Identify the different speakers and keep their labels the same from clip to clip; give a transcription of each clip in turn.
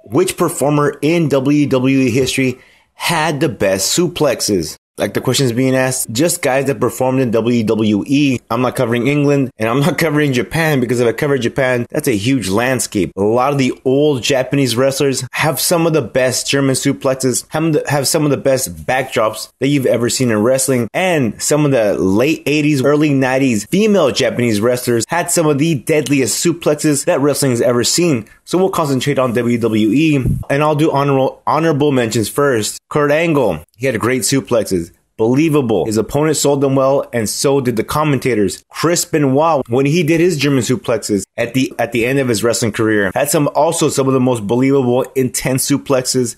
Speaker 1: which performer in WWE history had the best suplexes? Like the question is being asked, just guys that performed in WWE. I'm not covering England and I'm not covering Japan, because if I cover Japan, that's a huge landscape. A lot of the old Japanese wrestlers have some of the best German suplexes, have some of the best backdrops that you've ever seen in wrestling. And some of the late 80s, early 90s female Japanese wrestlers had some of the deadliest suplexes that wrestling has ever seen. So we'll concentrate on WWE, and I'll do honorable mentions first. Kurt Angle, he had great suplexes. Believable. His opponent sold them well, and so did the commentators. Chris Benoit, when he did his German suplexes at the end of his wrestling career, had some of the most believable, intense suplexes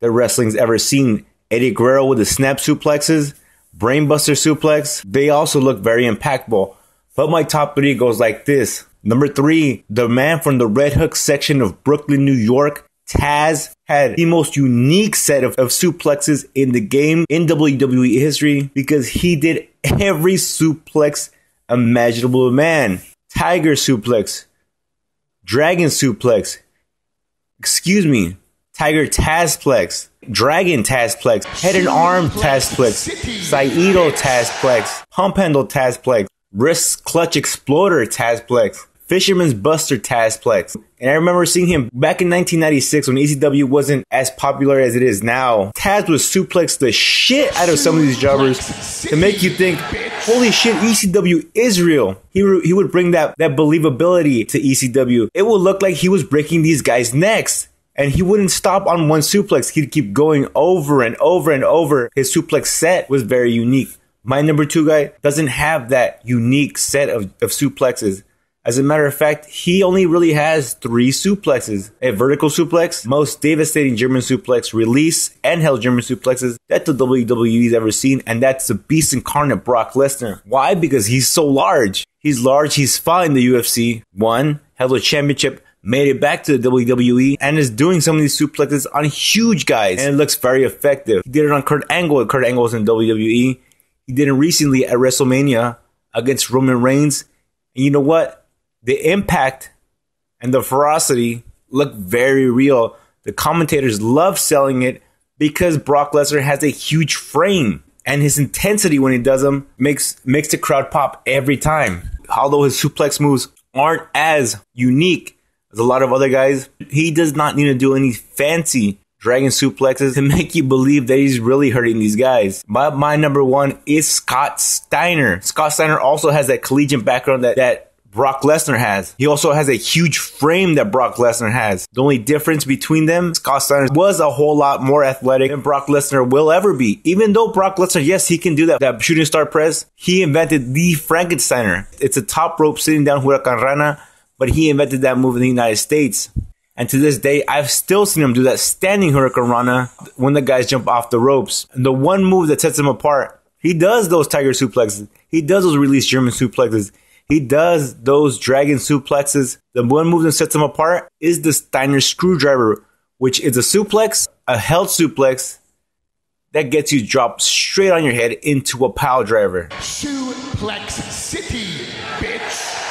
Speaker 1: that wrestling's ever seen. Eddie Guerrero with the snap suplexes, brainbuster suplex, they also look very impactful. But my top 3 goes like this. Number 3, the man from the Red Hook section of Brooklyn, New York, Tazz, had the most unique set of suplexes in the game in WWE history, because he did every suplex imaginable, man. Tiger suplex, dragon suplex, Tiger Tazzplex, Dragon Tazzplex, head and arm Tazzplex, Saito Tazzplex, pump handle Tazzplex, wrist clutch exploder Tazzplex, Fisherman's Buster Tazzplex. And I remember seeing him back in 1996 when ECW wasn't as popular as it is now. Tazz would suplex the shit out of some of these jobbers to make you think, holy shit, ECW is real. He would bring that believability to ECW. It would look like he was breaking these guys' necks. And he wouldn't stop on one suplex. He'd keep going over and over and over. His suplex set was very unique. My number 2 guy doesn't have that unique set of suplexes. As a matter of fact, he only really has 3 suplexes. A vertical suplex, most devastating German suplex, release, and held German suplexes that the WWE's ever seen, and that's the beast incarnate Brock Lesnar. Why? Because he's so large. He's large, he's fought in the UFC, won, held a championship, made it back to the WWE, and is doing some of these suplexes on huge guys, and it looks very effective. He did it on Kurt Angle. Kurt Angle was in WWE. He did it recently at WrestleMania against Roman Reigns. And you know what? The impact and the ferocity look very real. The commentators love selling it because Brock Lesnar has a huge frame, and his intensity when he does them makes the crowd pop every time. Although his suplex moves aren't as unique as a lot of other guys, he does not need to do any fancy dragon suplexes to make you believe that he's really hurting these guys. But my number 1 is Scott Steiner. Scott Steiner also has that collegiate background that Brock Lesnar has. He also has a huge frame that Brock Lesnar has. The only difference between them, Scott Steiner was a whole lot more athletic than Brock Lesnar will ever be. Even though Brock Lesnar, yes, he can do that shooting star press, he invented the Frankensteiner. It's a top rope sitting down Huracan Rana, but he invented that move in the United States. And to this day, I've still seen him do that standing Huracan Rana when the guys jump off the ropes. And the one move that sets him apart, he does those tiger suplexes. He does those release German suplexes. He does those dragon suplexes. The one move that sets him apart is the Steiner screwdriver, which is a suplex, a held suplex that gets you dropped straight on your head into a pile driver.
Speaker 2: Suplex City, bitch.